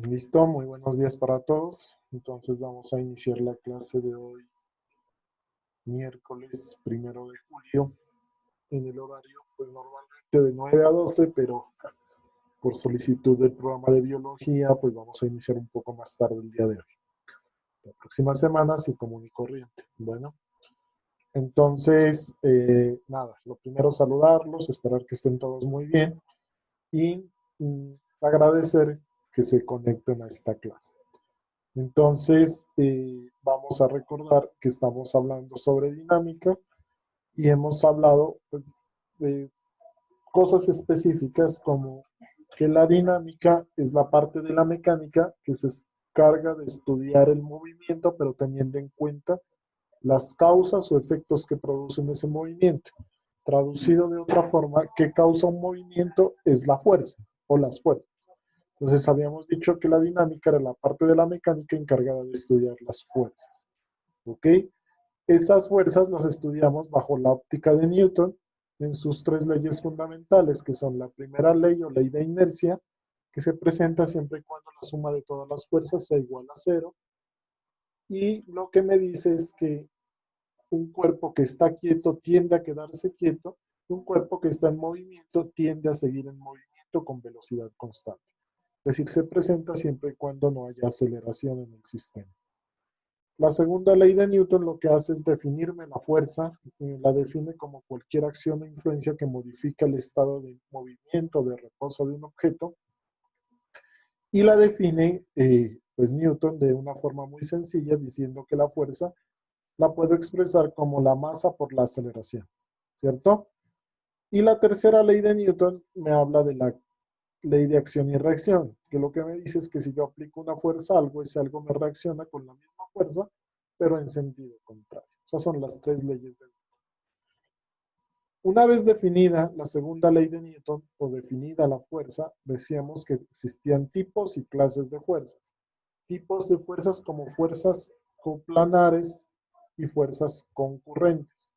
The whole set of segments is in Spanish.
Listo, muy buenos días para todos. Entonces vamos a iniciar la clase de hoy, miércoles 1 de julio, en el horario, pues normalmente de 9 a 12, pero por solicitud del programa de biología, pues vamos a iniciar un poco más tarde el día de hoy. La próxima semana sí común y corriente. Bueno, entonces, nada, lo primero saludarlos, esperar que estén todos muy bien y agradecer que se conecten a esta clase. Entonces, vamos a recordar que estamos hablando sobre dinámica y hemos hablado pues, de cosas específicas como que la dinámica es la parte de la mecánica que se encarga de estudiar el movimiento, pero teniendo en cuenta las causas o efectos que producen ese movimiento. Traducido de otra forma, ¿qué causa un movimiento? Es la fuerza o las fuerzas. Entonces habíamos dicho que la dinámica era la parte de la mecánica encargada de estudiar las fuerzas. ¿Ok? Esas fuerzas las estudiamos bajo la óptica de Newton en sus tres leyes fundamentales, que son la primera ley o ley de inercia, que se presenta siempre y cuando la suma de todas las fuerzas sea igual a cero. Y lo que me dice es que un cuerpo que está quieto tiende a quedarse quieto, y un cuerpo que está en movimiento tiende a seguir en movimiento con velocidad constante. Es decir, se presenta siempre y cuando no haya aceleración en el sistema. La segunda ley de Newton lo que hace es definirme la fuerza, la define como cualquier acción o influencia que modifica el estado de movimiento o de reposo de un objeto, y la define pues Newton de una forma muy sencilla diciendo que la fuerza la puedo expresar como la masa por la aceleración, ¿cierto? Y la tercera ley de Newton me habla de la ley de acción y reacción, que lo que me dice es que si yo aplico una fuerza a algo, ese algo me reacciona con la misma fuerza, pero en sentido contrario. Esas son las tres leyes de Newton. Una vez definida la segunda ley de Newton, o definida la fuerza, decíamos que existían tipos y clases de fuerzas. Tipos de fuerzas como fuerzas coplanares y fuerzas concurrentes,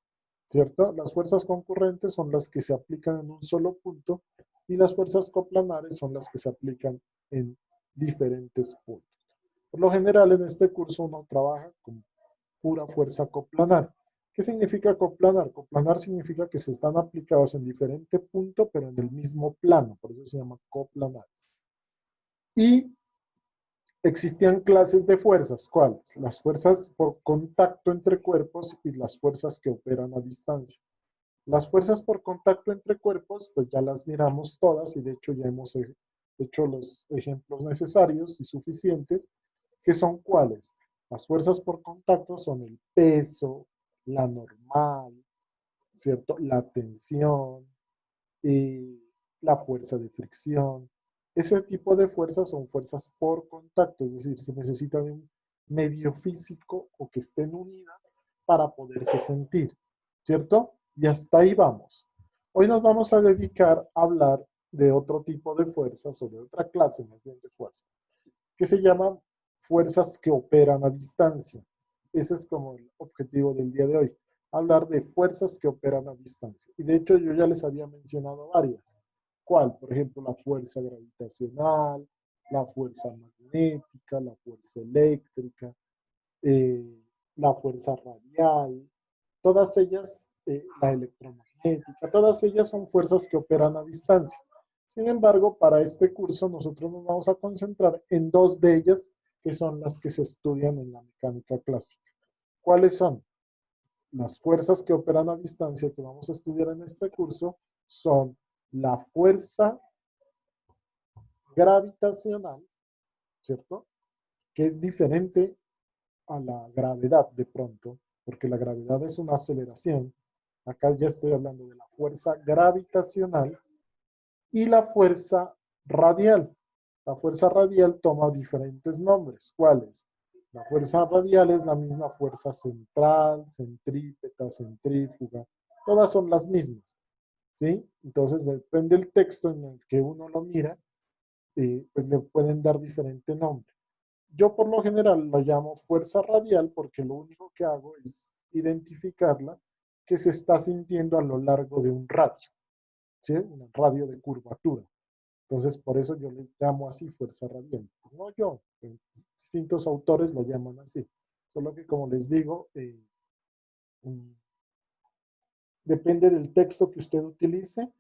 ¿cierto? Las fuerzas concurrentes son las que se aplican en un solo punto y las fuerzas coplanares son las que se aplican en diferentes puntos. Por lo general, en este curso uno trabaja con pura fuerza coplanar. ¿Qué significa coplanar? Coplanar significa que se están aplicadas en diferente punto, pero en el mismo plano, por eso se llama coplanares. Y existían clases de fuerzas, ¿cuáles? Las fuerzas por contacto entre cuerpos y las fuerzas que operan a distancia. Las fuerzas por contacto entre cuerpos, pues ya las miramos todas y de hecho ya hemos hecho los ejemplos necesarios y suficientes, que son cuáles. Las fuerzas por contacto son el peso, la normal, ¿cierto? La tensión, la fuerza de fricción. Ese tipo de fuerzas son fuerzas por contacto, es decir, se necesita de un medio físico o que estén unidas para poderse sentir, ¿cierto? Y hasta ahí vamos. Hoy nos vamos a dedicar a hablar de otro tipo de fuerzas o de otra clase más bien de fuerzas, que se llaman fuerzas que operan a distancia. Ese es como el objetivo del día de hoy, hablar de fuerzas que operan a distancia. Y de hecho yo ya les había mencionado varias. ¿Cuál? Por ejemplo, la fuerza gravitacional, la fuerza magnética, la fuerza eléctrica, eh, la fuerza radial, todas ellas, la electromagnética, todas ellas son fuerzas que operan a distancia. Sin embargo, para este curso nosotros nos vamos a concentrar en dos de ellas, que son las que se estudian en la mecánica clásica. ¿Cuáles son? Las fuerzas que operan a distancia que vamos a estudiar en este curso son la fuerza gravitacional, ¿cierto? Que es diferente a la gravedad de pronto, porque la gravedad es una aceleración. Acá ya estoy hablando de la fuerza gravitacional y la fuerza radial. La fuerza radial toma diferentes nombres. ¿Cuáles? La fuerza radial es la misma fuerza central, centrípeta, centrífuga. Todas son las mismas. ¿Sí? Entonces depende del texto en el que uno lo mira, pues le pueden dar diferente nombre. Yo por lo general lo llamo fuerza radial porque lo único que hago es identificarla que se está sintiendo a lo largo de un radio, ¿sí? Un radio de curvatura. Entonces, por eso yo le llamo así fuerza radiante. No yo, distintos autores lo llaman así. Solo que, como les digo, mm, depende del texto que usted utilice,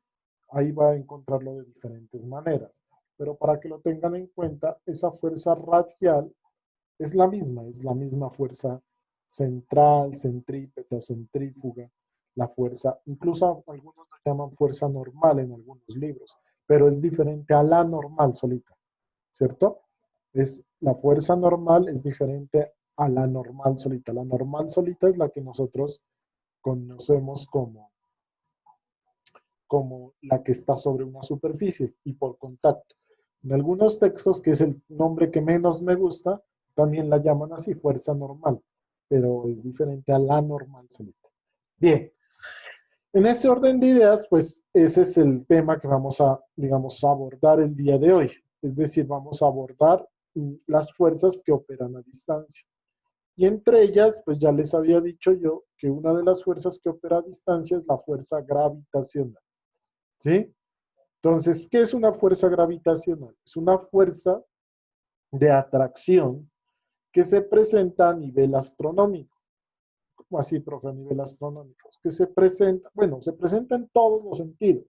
ahí va a encontrarlo de diferentes maneras. Pero para que lo tengan en cuenta, esa fuerza radial es la misma fuerza central, centrípeta, centrífuga, la fuerza, incluso algunos lo llaman fuerza normal en algunos libros, pero es diferente a la normal solita, ¿cierto? Es la fuerza normal es diferente a la normal solita. La normal solita es la que nosotros conocemos como la que está sobre una superficie y por contacto. En algunos textos, que es el nombre que menos me gusta, también la llaman así, fuerza normal, pero es diferente a la normal solita. Bien, en ese orden de ideas, pues ese es el tema que vamos a, digamos, abordar el día de hoy. Es decir, vamos a abordar las fuerzas que operan a distancia. Y entre ellas, pues ya les había dicho yo que una de las fuerzas que opera a distancia es la fuerza gravitacional. ¿Sí? Entonces, ¿qué es una fuerza gravitacional? Es una fuerza de atracción que se presenta a nivel astronómico. ¿Cómo así, profe, a nivel astronómico? Que se presenta, bueno, se presenta en todos los sentidos,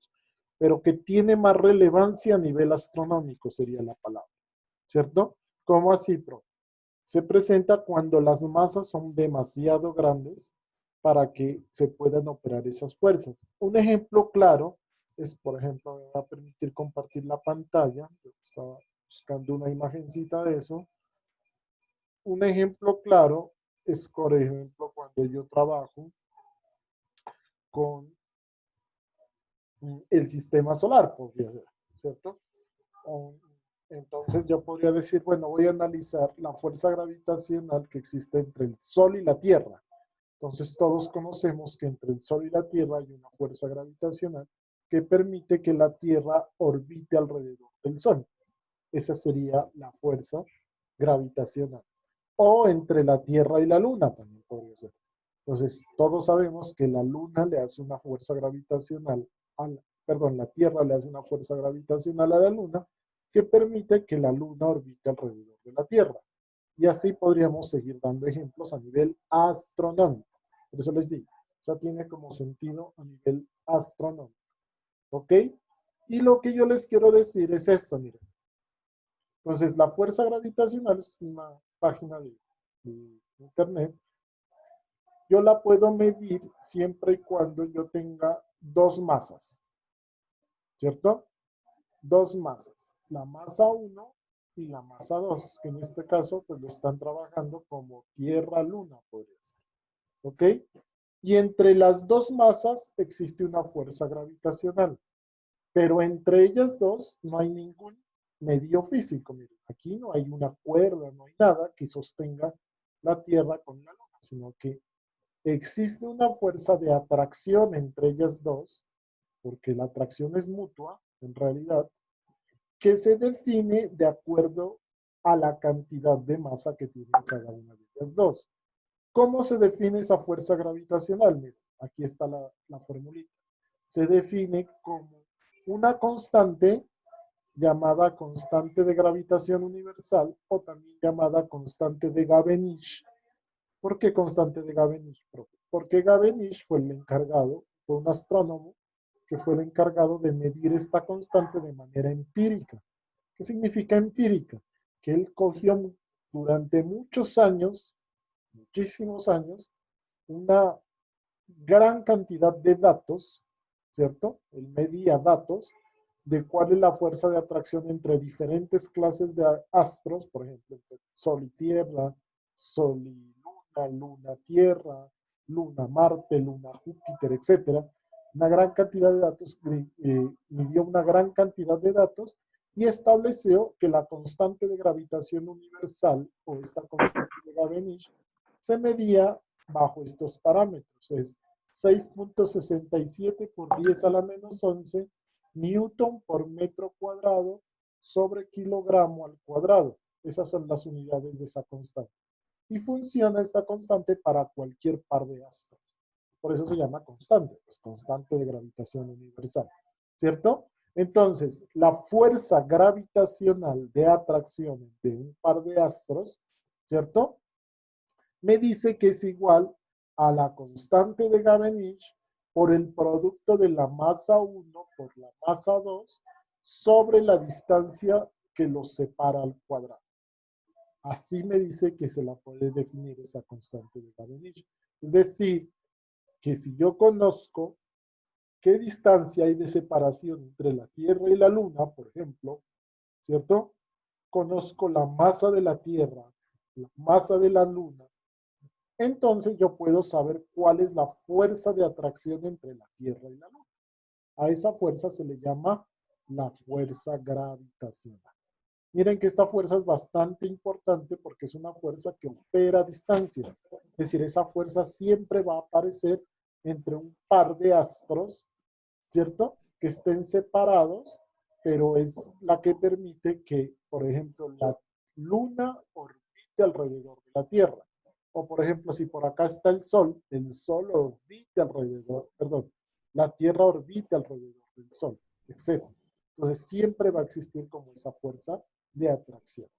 pero que tiene más relevancia a nivel astronómico sería la palabra, ¿cierto? ¿Cómo así, profe? Se presenta cuando las masas son demasiado grandes para que se puedan operar esas fuerzas. Un ejemplo claro es, por ejemplo, me va a permitir compartir la pantalla. Yo estaba buscando una imagencita de eso. Un ejemplo claro es, por ejemplo, cuando yo trabajo con el sistema solar, podría ser, ¿cierto? Entonces yo podría decir, bueno, voy a analizar la fuerza gravitacional que existe entre el Sol y la Tierra. Entonces todos conocemos que entre el Sol y la Tierra hay una fuerza gravitacional que permite que la Tierra orbite alrededor del Sol. Esa sería la fuerza gravitacional. O entre la Tierra y la Luna también podría ser. Entonces todos sabemos que la Luna le hace una fuerza gravitacional, perdón, la Tierra le hace una fuerza gravitacional a la Luna que permite que la Luna orbite alrededor de la Tierra. Y así podríamos seguir dando ejemplos a nivel astronómico. Por eso les digo, o sea, tiene como sentido a nivel astronómico. ¿Ok? Y lo que yo les quiero decir es esto, miren. Entonces, la fuerza gravitacional es una página de internet. Yo la puedo medir siempre y cuando yo tenga dos masas, ¿cierto? Dos masas, la masa 1 y la masa 2, que en este caso pues lo están trabajando como Tierra-Luna, podría ser. ¿Ok? Y entre las dos masas existe una fuerza gravitacional, pero entre ellas dos no hay ningún medio físico. Miren, aquí no hay una cuerda, no hay nada que sostenga la Tierra con la Luna, sino que existe una fuerza de atracción entre ellas dos, porque la atracción es mutua, en realidad, que se define de acuerdo a la cantidad de masa que tiene cada una de ellas dos. ¿Cómo se define esa fuerza gravitacional? Miren, aquí está la formulita. Se define como una constante llamada constante de gravitación universal o también llamada constante de Gavenish. ¿Por qué constante de Gavenish, profe? Porque Gavenish fue el encargado, fue un astrónomo que fue el encargado de medir esta constante de manera empírica. ¿Qué significa empírica? Que él cogió durante muchos años, muchísimos años, una gran cantidad de datos, ¿cierto? Él medía datos de cuál es la fuerza de atracción entre diferentes clases de astros, por ejemplo, entre Sol y Tierra, Sol y Luna, Luna-Tierra, Luna-Marte, Luna-Júpiter, etcétera. Una gran cantidad de datos, midió una gran cantidad de datos y estableció que la constante de gravitación universal, o esta constante de Gavenish, se medía bajo estos parámetros. Es 6.67 por 10 a la menos 11 newton por metro cuadrado sobre kilogramo al cuadrado. Esas son las unidades de esa constante. Y funciona esta constante para cualquier par de astros. Por eso se llama constante, pues constante de gravitación universal. ¿Cierto? Entonces, la fuerza gravitacional de atracción de un par de astros, ¿cierto? Me dice que es igual a la constante de Gavenich por el producto de la masa 1 por la masa 2 sobre la distancia que los separa al cuadrado. Así me dice que se la puede definir esa constante de Gavenich. Es decir, que si yo conozco qué distancia hay de separación entre la Tierra y la Luna, por ejemplo, ¿cierto? Conozco la masa de la Tierra, la masa de la Luna, entonces yo puedo saber cuál es la fuerza de atracción entre la Tierra y la Luna. A esa fuerza se le llama la fuerza gravitacional. Miren que esta fuerza es bastante importante porque es una fuerza que opera a distancia. Es decir, esa fuerza siempre va a aparecer entre un par de astros, ¿cierto? Que estén separados, pero es la que permite que, por ejemplo, la Luna orbite alrededor de la Tierra. O, por ejemplo, si por acá está el Sol orbite alrededor, perdón, la Tierra orbite alrededor del Sol, etc. Entonces, siempre va a existir como esa fuerza de atracción.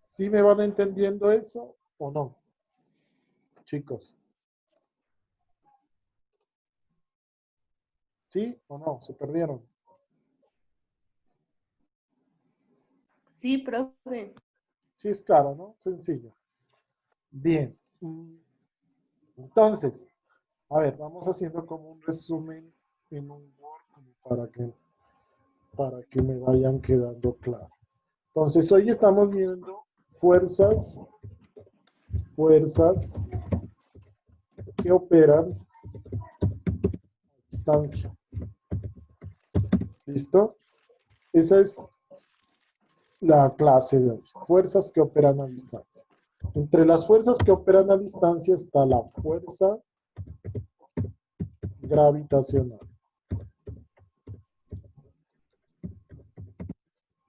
¿Sí me van entendiendo eso o no, chicos? ¿Sí o no? ¿Se perdieron? Sí, profe. Sí, es claro, ¿no? Sencillo. Bien. Entonces, a ver, vamos haciendo como un resumen en un Word como para que me vayan quedando claro. Entonces, hoy estamos viendo fuerzas que operan a distancia. ¿Listo? Esa es la clase de hoy. Fuerzas que operan a distancia. Entre las fuerzas que operan a distancia está la fuerza gravitacional.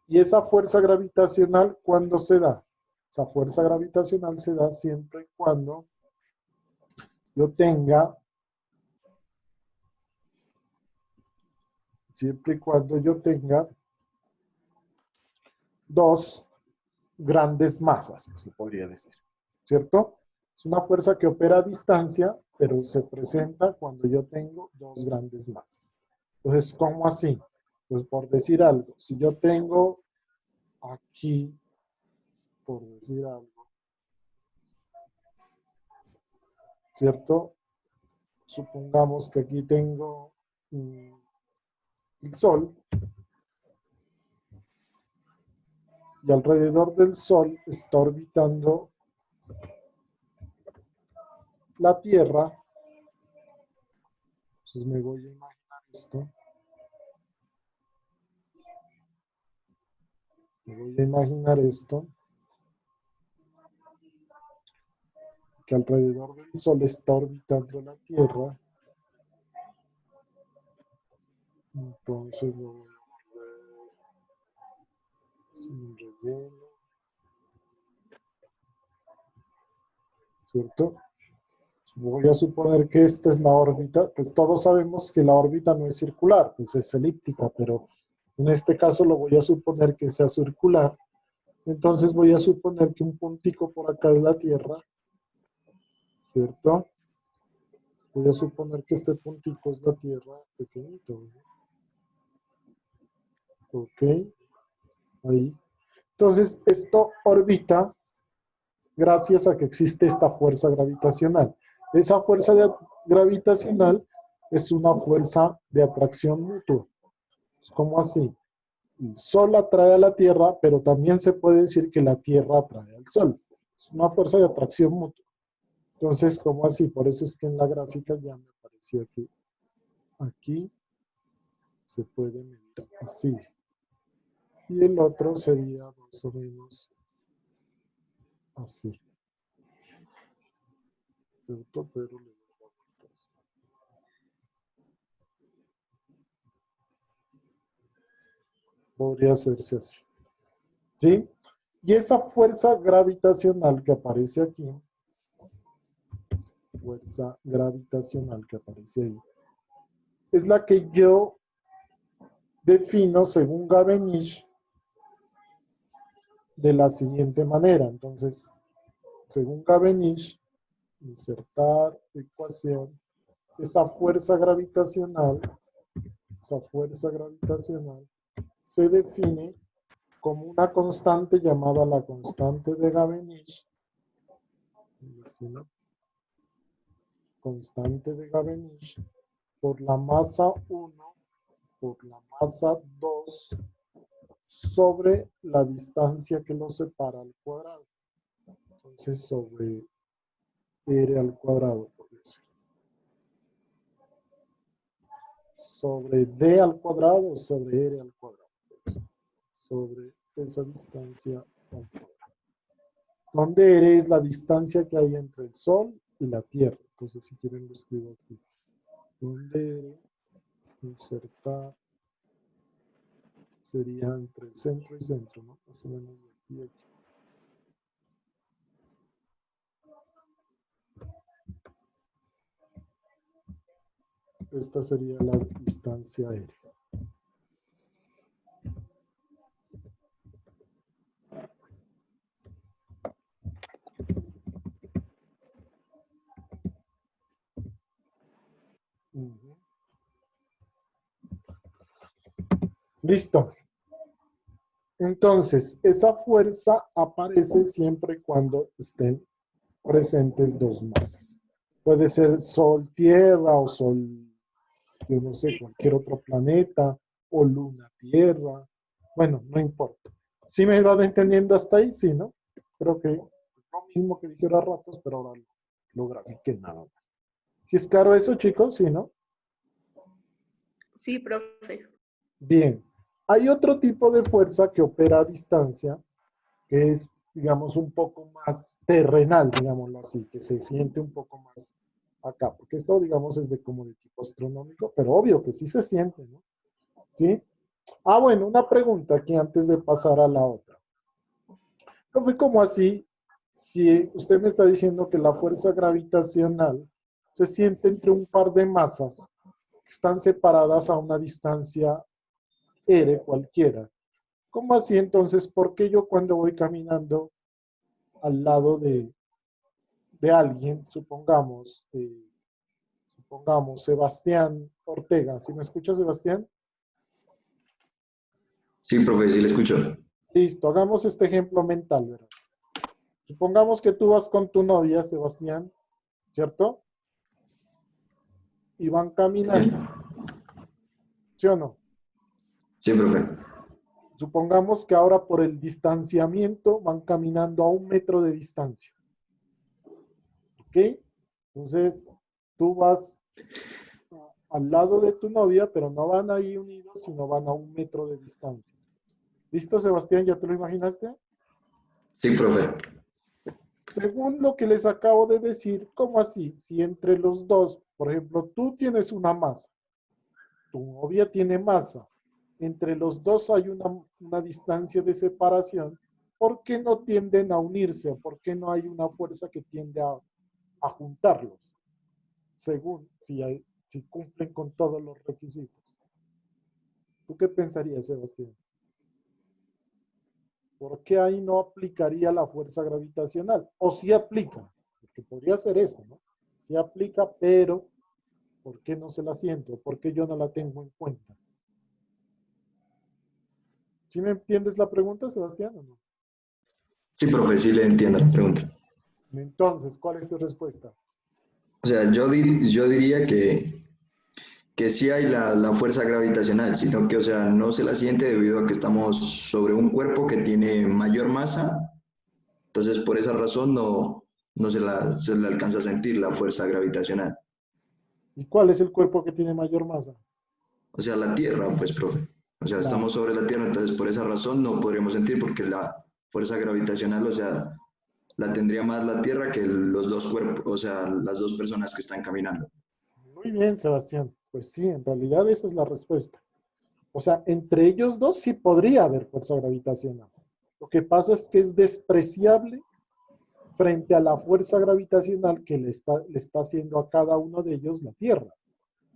Y esa fuerza gravitacional, ¿cuándo se da? Esa fuerza gravitacional se da siempre y cuando yo tenga, dos grandes masas, se podría decir, ¿cierto? Es una fuerza que opera a distancia, pero se presenta cuando yo tengo dos grandes masas. Entonces, ¿cómo así? Pues por decir algo, si yo tengo aquí, por decir algo, ¿cierto? Supongamos que aquí tengo el Sol y alrededor del Sol está orbitando la Tierra. Entonces me voy a imaginar esto. Me voy a imaginar esto, que alrededor del Sol está orbitando la Tierra. Entonces lo voy a volver sin relleno, ¿cierto? Voy a suponer que esta es la órbita, pues todos sabemos que la órbita no es circular, pues es elíptica, pero en este caso lo voy a suponer que sea circular. Entonces voy a suponer que un puntico por acá es la Tierra, ¿cierto? Voy a suponer que este puntico es la Tierra, pequeñito, ¿ok? Ahí. Entonces esto orbita gracias a que existe esta fuerza gravitacional. Esa fuerza gravitacional es una fuerza de atracción mutua. ¿Cómo así? El Sol atrae a la Tierra, pero también se puede decir que la Tierra atrae al Sol. Es una fuerza de atracción mutua. Entonces, ¿cómo así? Por eso es que en la gráfica ya me aparecía aquí. Aquí se puede medir así. Y el otro sería más o menos así. ¿Cierto? Pero le doy la vuelta así. Podría hacerse así. ¿Sí? Y esa fuerza gravitacional que aparece aquí, fuerza gravitacional que aparece ahí, es la que yo defino según Gavenish de la siguiente manera. Entonces, según Gavenish, insertar ecuación, esa fuerza gravitacional se define como una constante llamada la constante de Gavenish, constante de Gavenish, por la masa 1 por la masa 2 sobre la distancia que lo separa al cuadrado. Entonces, sobre R al cuadrado, por decir. Sobre D al cuadrado o sobre R al cuadrado. Sobre esa distancia al cuadrado. Donde R es la distancia que hay entre el Sol y la Tierra. Entonces, si quieren, lo escribo aquí. Donde R, insertar, sería entre centro y centro, ¿no? Más o menos de aquí a aquí. Esta sería la distancia aérea. Listo. Entonces, esa fuerza aparece siempre cuando estén presentes dos masas. Puede ser Sol, Tierra o Sol, yo no sé, cualquier otro planeta o Luna, Tierra. Bueno, no importa. ¿Sí me van entendiendo hasta ahí? Sí, ¿no? Creo que es lo mismo que dije ahora ratos, pero ahora lo grafiqué nada más. ¿Sí es claro eso, chicos? Sí, ¿no? Sí, profe. Bien. Hay otro tipo de fuerza que opera a distancia, que es, digamos, un poco más terrenal, digámoslo así, que se siente un poco más acá, porque esto, digamos, es de como de tipo astronómico, pero obvio que sí se siente, ¿no? ¿Sí? Ah, bueno, una pregunta aquí antes de pasar a la otra. ¿No fue como así? Si usted me está diciendo que la fuerza gravitacional se siente entre un par de masas que están separadas a una distancia R cualquiera. ¿Cómo así entonces? ¿Por qué yo cuando voy caminando al lado de alguien, supongamos Sebastián Ortega? ¿Sí me escucha, Sebastián? Sí, profe, sí le escucho. Listo, hagamos este ejemplo mental, ¿verdad? Supongamos que tú vas con tu novia, Sebastián, ¿cierto? Y van caminando, ¿sí o no? Sí, profe. Supongamos que ahora por el distanciamiento van caminando a 1 metro de distancia. ¿Ok? Entonces, tú vas al lado de tu novia, pero no van ahí unidos, sino van a 1 metro de distancia. ¿Listo, Sebastián? ¿Ya te lo imaginaste? Sí, profe. Según lo que les acabo de decir, ¿cómo así? Si entre los dos, por ejemplo, tú tienes una masa, tu novia tiene masa, entre los dos hay una distancia de separación, ¿por qué no tienden a unirse? ¿Por qué no hay una fuerza que tiende a juntarlos? Según si cumplen con todos los requisitos. ¿Tú qué pensarías, Sebastián? ¿Por qué ahí no aplicaría la fuerza gravitacional? O sí aplica, porque podría ser eso, ¿no? Sí aplica, pero ¿por qué no se la siento? ¿Por qué yo no la tengo en cuenta? ¿Sí me entiendes la pregunta, Sebastián, o no? Sí, profe, sí le entiendo la pregunta. Entonces, ¿cuál es tu respuesta? O sea, yo diría que sí hay la fuerza gravitacional, sino que, o sea, no se la siente debido a que estamos sobre un cuerpo que tiene mayor masa. Entonces, por esa razón no se le alcanza a sentir la fuerza gravitacional. ¿Y cuál es el cuerpo que tiene mayor masa? O sea, la Tierra, pues, profe. O sea, La, estamos sobre la Tierra, entonces por esa razón no podríamos sentir porque la fuerza gravitacional, o sea, la tendría más la Tierra que los dos cuerpos, o sea, las dos personas que están caminando. Muy bien, Sebastián. Pues sí, en realidad esa es la respuesta. O sea, entre ellos dos sí podría haber fuerza gravitacional. Lo que pasa es que es despreciable frente a la fuerza gravitacional que le está haciendo a cada uno de ellos la Tierra.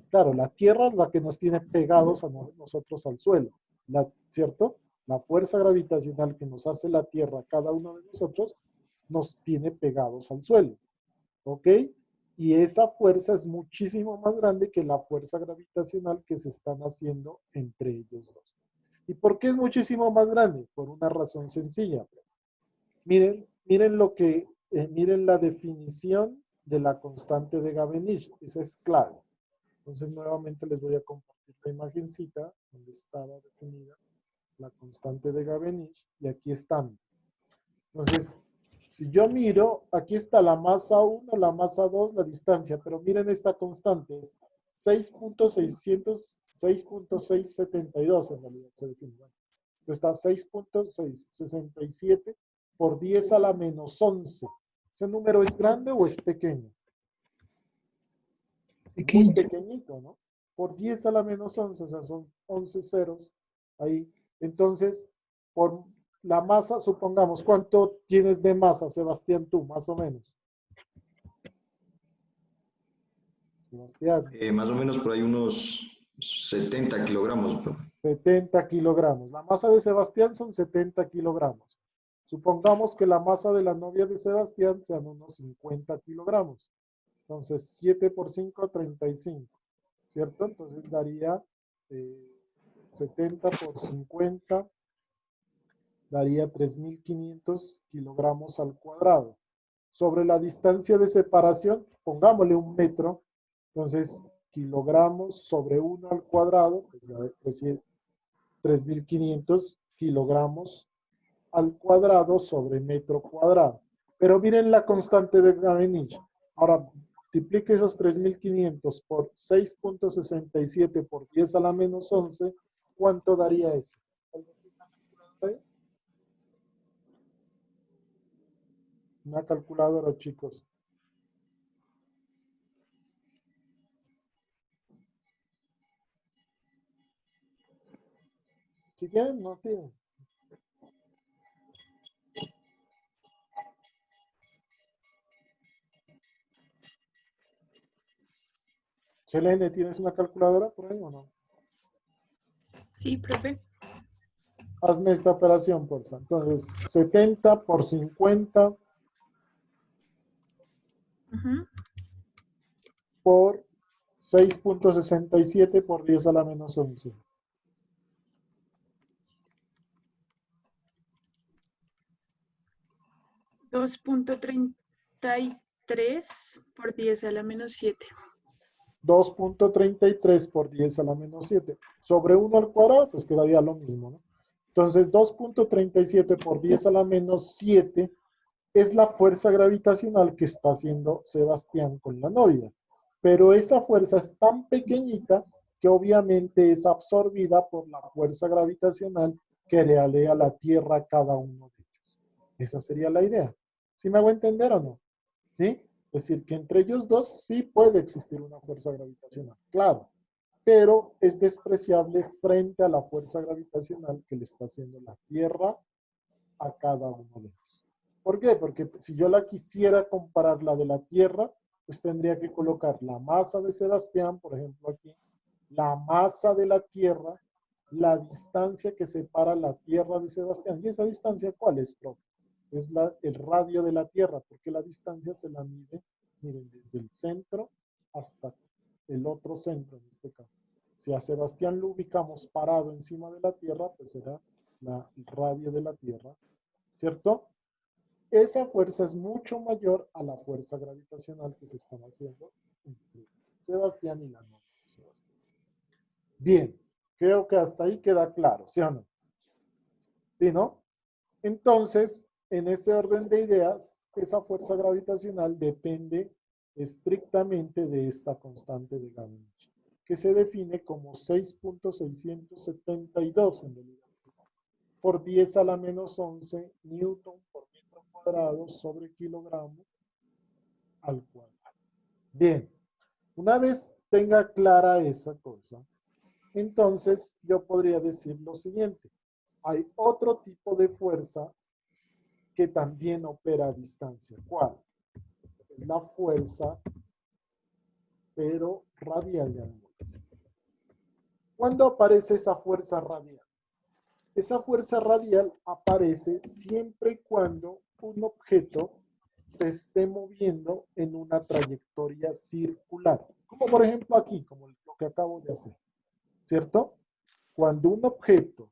¿Ok? Claro, la Tierra es la que nos tiene pegados a nosotros al suelo, ¿cierto? La fuerza gravitacional que nos hace la Tierra, cada uno de nosotros, nos tiene pegados al suelo, ¿ok? Y esa fuerza es muchísimo más grande que la fuerza gravitacional que se están haciendo entre ellos dos. ¿Y por qué es muchísimo más grande? Por una razón sencilla. Miren la definición de la constante de Gavenich. Esa es clave. Entonces, nuevamente les voy a compartir la imagencita donde estaba definida la constante de Gavenich. Y aquí están. Entonces, si yo miro, aquí está la masa 1, la masa 2, la distancia. Pero miren esta constante. Es 6.672 en realidad se define. Bueno, está 6.667 por 10 a la menos 11. ¿Ese número es grande o es pequeño? Pequeño. Muy pequeñito, ¿no? Por 10 a la menos 11, o sea, son 11 ceros ahí. Entonces, por la masa, supongamos, ¿cuánto tienes de masa, Sebastián, tú, más o menos? Sebastián. Más o menos por ahí unos 70 kilogramos. 70 kilogramos. La masa de Sebastián son 70 kilogramos. Supongamos que la masa de la novia de Sebastián sean unos 50 kilogramos. Entonces, 7 por 5, 35. ¿Cierto? Entonces daría 70 por 50, daría 3.500 kilogramos al cuadrado. Sobre la distancia de separación, pongámosle 1 metro. Entonces, kilogramos sobre 1 al cuadrado, pues ya decir 3.500 kilogramos al cuadrado sobre metro cuadrado. Pero miren la constante de Gavenich. Ahora, multiplique esos 3.500 por 6.67 por 10 a la menos 11. ¿Cuánto daría eso? Una calculadora, chicos. Si quieren, no tienen. Selene, ¿tienes una calculadora por ahí o no? Sí, profe. Hazme esta operación, por favor. Entonces, 70 por 50 Ujú. por 6.67 por 10 a la menos 11. $2.33 por 10 a la menos 7. 2.33 por 10 a la menos 7. Sobre 1 al cuadrado, pues quedaría lo mismo, ¿no? Entonces, 2.37 por 10 a la menos 7 es la fuerza gravitacional que está haciendo Sebastián con la novia. Pero esa fuerza es tan pequeñita que obviamente es absorbida por la fuerza gravitacional que le alea a la Tierra a cada uno de ellos. Esa sería la idea. ¿Sí me hago entender o no? ¿Sí? Es decir, que entre ellos dos sí puede existir una fuerza gravitacional, claro, pero es despreciable frente a la fuerza gravitacional que le está haciendo la Tierra a cada uno de ellos. ¿Por qué? Porque si yo la quisiera comparar la de la Tierra, pues tendría que colocar la masa de Sebastián, por ejemplo aquí, la masa de la Tierra, la distancia que separa la Tierra de Sebastián. ¿Y esa distancia cuál es, profe? Es el radio de la Tierra, porque la distancia se la mide, miren, desde el centro hasta el otro centro en este caso. Si a Sebastián lo ubicamos parado encima de la Tierra, pues será el radio de la Tierra, ¿cierto? Esa fuerza es mucho mayor a la fuerza gravitacional que se están haciendo entre Sebastián y la novia de Sebastián. Bien, creo que hasta ahí queda claro, ¿sí o no? ¿Sí, no? Entonces, en ese orden de ideas, esa fuerza gravitacional depende estrictamente de esta constante de Gavenich, que se define como 6.672 en realidad, por 10 a la menos 11 newton por metro cuadrado sobre kilogramo al cuadrado. Bien, una vez tenga clara esa cosa, entonces yo podría decir lo siguiente. Hay otro tipo de fuerza que también opera a distancia. ¿Cuál? Es la fuerza, pero radial de ángulo. gravitación. ¿Cuándo aparece esa fuerza radial? Esa fuerza radial aparece siempre y cuando un objeto se esté moviendo en una trayectoria circular. Como por ejemplo aquí, como lo que acabo de hacer. ¿Cierto? Cuando un objeto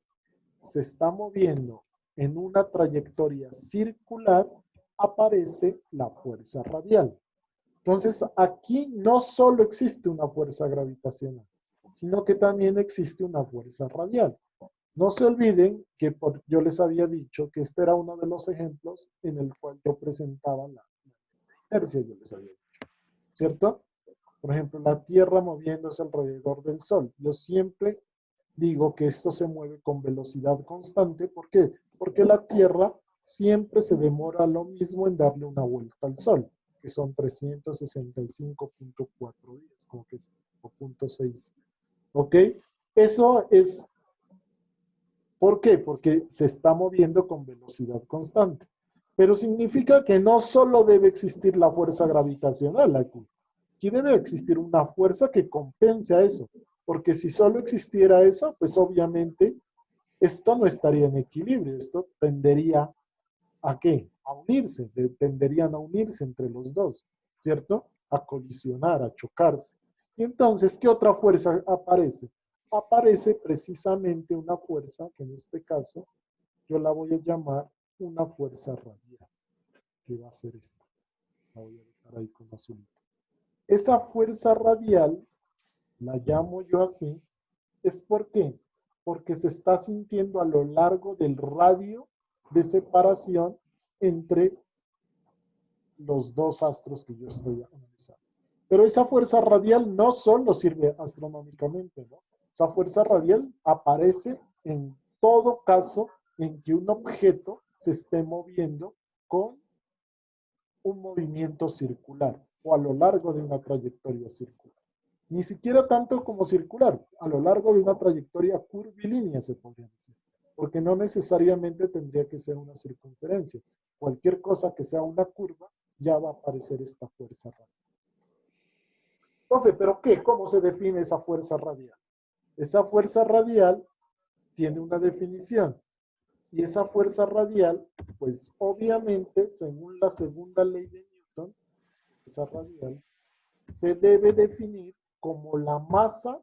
se está moviendo en una trayectoria circular, aparece la fuerza radial. Entonces, aquí no solo existe una fuerza gravitacional, sino que también existe una fuerza radial. No se olviden que yo les había dicho que este era uno de los ejemplos en el cual yo presentaba la inercia, yo les había dicho, ¿cierto? Por ejemplo, la Tierra moviéndose alrededor del Sol. Yo siempre digo que esto se mueve con velocidad constante. ¿Por qué? Porque la Tierra siempre se demora lo mismo en darle una vuelta al Sol, que son 365.4 días, como que es 5.6. ¿Ok? Eso es, ¿por qué? Porque se está moviendo con velocidad constante. Pero significa que no solo debe existir la fuerza gravitacional aquí. Aquí debe existir una fuerza que compense a eso. Porque si solo existiera eso, pues obviamente esto no estaría en equilibrio. Esto tendería ¿a qué? A unirse. Tenderían a unirse entre los dos, ¿cierto? A colisionar, a chocarse. Y entonces, ¿qué otra fuerza aparece? Aparece precisamente una fuerza que en este caso yo la voy a llamar una fuerza radial, que va a ser esta. La voy a dejar ahí con azulito. Esa fuerza radial, la llamo yo así, ¿es por qué? Porque se está sintiendo a lo largo del radio de separación entre los dos astros que yo estoy analizando. Pero esa fuerza radial no solo sirve astronómicamente, ¿no? Esa fuerza radial aparece en todo caso en que un objeto se esté moviendo con un movimiento circular o a lo largo de una trayectoria circular. Ni siquiera tanto como circular, a lo largo de una trayectoria curvilínea se podría decir, porque no necesariamente tendría que ser una circunferencia. Cualquier cosa que sea una curva ya va a aparecer esta fuerza radial. Profe, ¿pero qué? ¿Cómo se define esa fuerza radial? Esa fuerza radial tiene una definición. Y esa fuerza radial, pues obviamente, según la segunda ley de Newton, esa radial se debe definir como la masa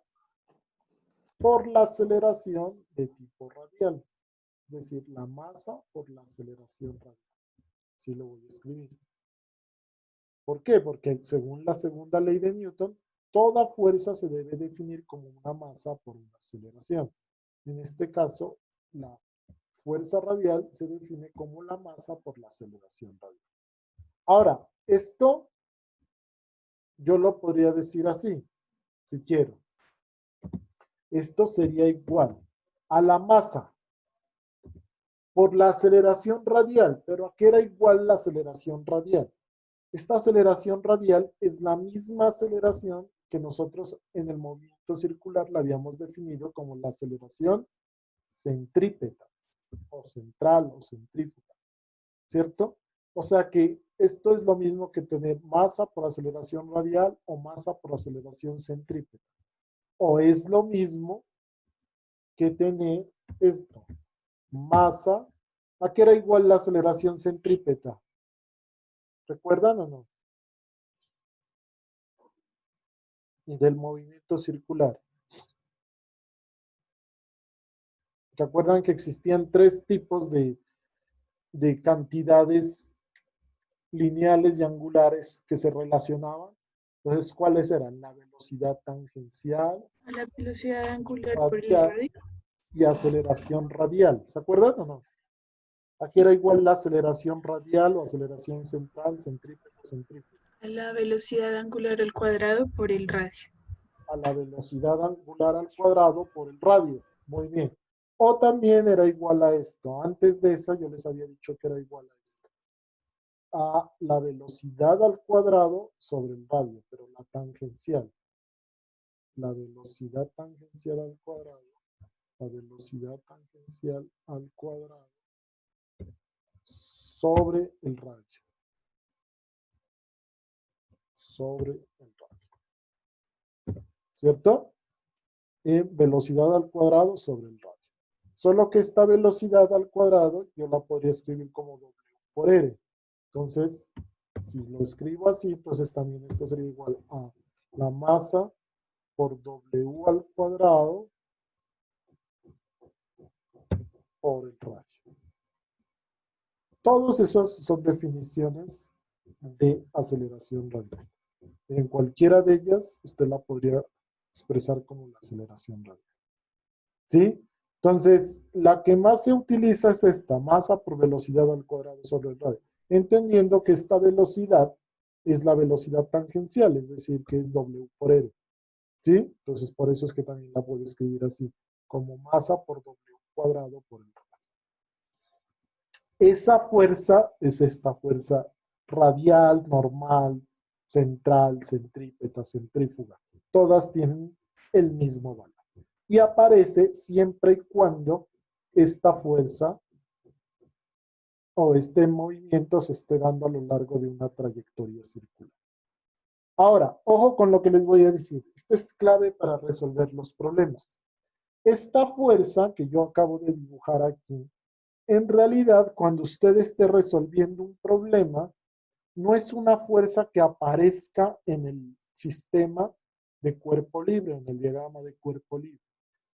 por la aceleración de tipo radial. Es decir, la masa por la aceleración radial. Así lo voy a escribir. ¿Por qué? Porque según la segunda ley de Newton, toda fuerza se debe definir como una masa por una aceleración. En este caso, la fuerza radial se define como la masa por la aceleración radial. Ahora, esto yo lo podría decir así, si quiero. Esto sería igual a la masa por la aceleración radial. ¿Pero a qué era igual la aceleración radial? Esta aceleración radial es la misma aceleración que nosotros en el movimiento circular la habíamos definido como la aceleración centrípeta o central o centrífuga, ¿cierto? O sea que esto es lo mismo que tener masa por aceleración radial o masa por aceleración centrípeta. O es lo mismo que tener esto, masa. ¿A qué era igual la aceleración centrípeta? ¿Recuerdan o no? Y del movimiento circular. ¿Se acuerdan que existían tres tipos de cantidades lineales y angulares que se relacionaban? Entonces, ¿cuáles eran? La velocidad tangencial, A la velocidad angular por el radial radio. y aceleración radial. ¿Se acuerdan o no? Aquí Sí. era igual la aceleración radial o aceleración central, centrípeta, centrífuga, A la velocidad angular al cuadrado por el radio. a la velocidad angular al cuadrado por el radio. Muy bien. O también era igual a esto. Antes de esa yo les había dicho que era igual a esto. A la velocidad al cuadrado sobre el radio, pero la tangencial. La velocidad tangencial al cuadrado. La velocidad tangencial al cuadrado sobre el radio. Sobre el radio. ¿cierto? Velocidad al cuadrado sobre el radio. Solo que esta velocidad al cuadrado yo la podría escribir como W por R. Entonces, si lo escribo así, entonces también esto sería igual a la masa por W al cuadrado por el radio. Todos esos son definiciones de aceleración radial. En cualquiera de ellas, usted la podría expresar como la aceleración radial. ¿Sí? Entonces, la que más se utiliza es esta, masa por velocidad al cuadrado sobre el radio. Entendiendo que esta velocidad es la velocidad tangencial, es decir, que es W por R. ¿Sí? Entonces, por eso es que también la puedo escribir así, como masa por W cuadrado por el radio. Esa fuerza es esta fuerza radial, normal, central, centrípeta, centrífuga. Todas tienen el mismo valor. Y aparece siempre y cuando esta fuerza o este movimiento se esté dando a lo largo de una trayectoria circular. Ahora, ojo con lo que les voy a decir. Esto es clave para resolver los problemas. Esta fuerza que yo acabo de dibujar aquí, en realidad, cuando usted esté resolviendo un problema, no es una fuerza que aparezca en el sistema de cuerpo libre, en el diagrama de cuerpo libre.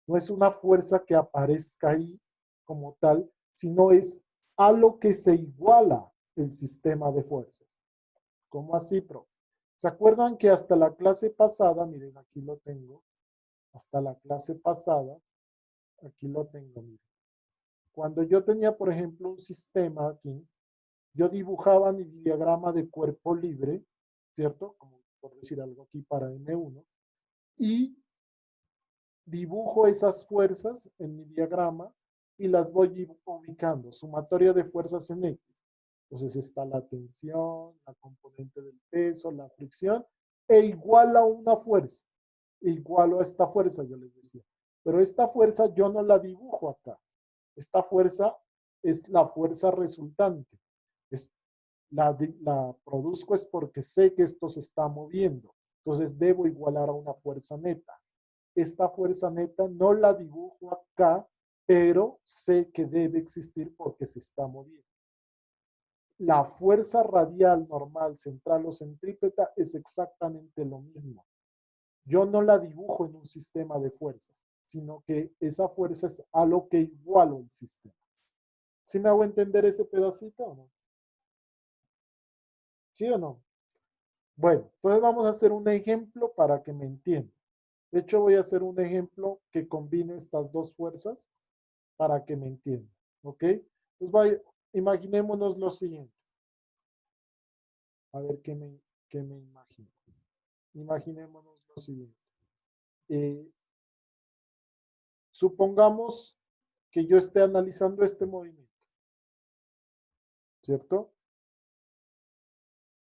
No es una fuerza que aparezca ahí como tal, sino es a lo que se iguala el sistema de fuerzas. ¿Cómo así, profe? ¿Se acuerdan que hasta la clase pasada, miren, aquí lo tengo, hasta la clase pasada, aquí lo tengo, miren. Cuando yo tenía, por ejemplo, un sistema aquí, yo dibujaba mi diagrama de cuerpo libre, ¿cierto? Como por decir algo aquí para M1, y dibujo esas fuerzas en mi diagrama y las voy ubicando, sumatoria de fuerzas en X. Entonces está la tensión, la componente del peso, la fricción, e igual a una fuerza, igual a esta fuerza, yo les decía. Pero esta fuerza yo no la dibujo acá. Esta fuerza es la fuerza resultante. La produzco es porque sé que esto se está moviendo. Entonces debo igualar a una fuerza neta. Esta fuerza neta no la dibujo acá, pero sé que debe existir porque se está moviendo. La fuerza radial normal, central o centrípeta es exactamente lo mismo. Yo no la dibujo en un sistema de fuerzas, sino que esa fuerza es a lo que igualo el sistema. ¿Sí me hago entender ese pedacito o no? ¿Sí o no? Bueno, entonces vamos a hacer un ejemplo para que me entiendan. De hecho, voy a hacer un ejemplo que combine estas dos fuerzas para que me entiendan. ¿Ok? Entonces, imaginémonos lo siguiente. A ver qué me imagino. Imaginémonos lo siguiente. Supongamos que yo esté analizando este movimiento. ¿Cierto?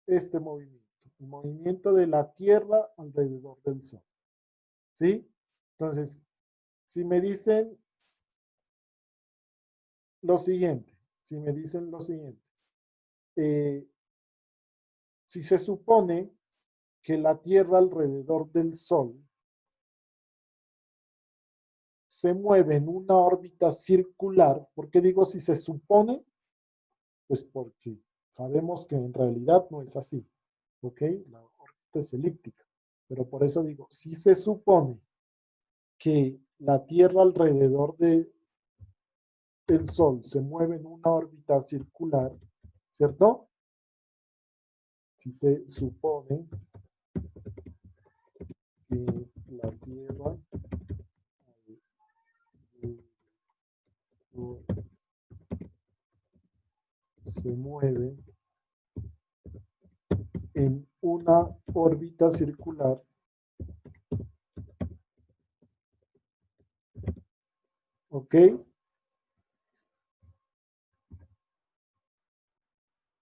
Este movimiento. El movimiento de la Tierra alrededor del Sol. ¿Sí? Entonces, si me dicen lo siguiente, si se supone que la Tierra alrededor del Sol se mueve en una órbita circular, ¿por qué digo si se supone? Pues porque sabemos que en realidad no es así, ¿ok? La órbita es elíptica, pero por eso digo, si se supone que la Tierra alrededor del Sol se mueve en una órbita circular, ¿cierto? Si se supone que la Tierra se mueve en una órbita circular, ¿ok?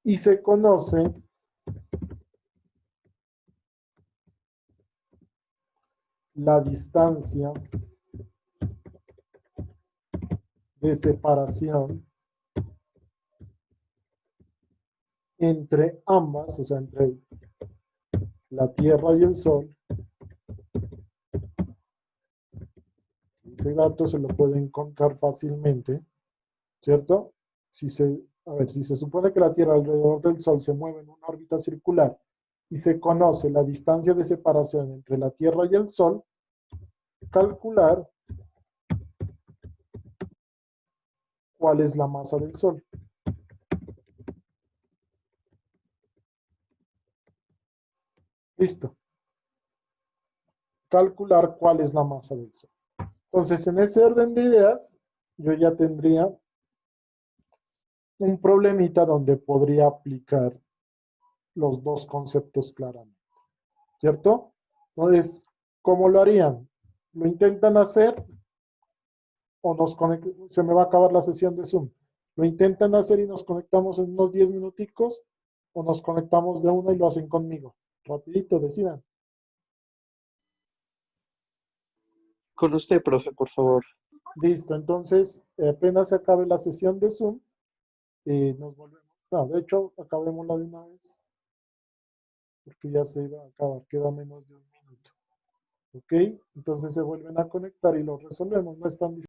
Y se conoce la distancia de separación entre ambas, o sea, entre la Tierra y el Sol, ese dato se lo puede encontrar fácilmente, ¿cierto? Si se supone que la Tierra alrededor del Sol se mueve en una órbita circular y se conoce la distancia de separación entre la Tierra y el Sol, calcular cuál es la masa del Sol. Listo. Calcular cuál es la masa del Sol. Entonces, en ese orden de ideas, yo ya tendría un problemita donde podría aplicar los dos conceptos claramente, ¿cierto? Entonces, ¿cómo lo harían? ¿Lo intentan hacer o se me va a acabar la sesión de Zoom? ¿Lo intentan hacer y nos conectamos en unos 10 minuticos o nos conectamos de una y lo hacen conmigo? Rapidito, decidan. Con usted, profe, por favor. Listo, entonces apenas se acabe la sesión de Zoom, nos volvemos. No, de hecho, acabémosla de una vez, porque ya se iba a acabar, queda menos de un minuto. ¿Ok? Entonces se vuelven a conectar y lo resolvemos, no es tan difícil.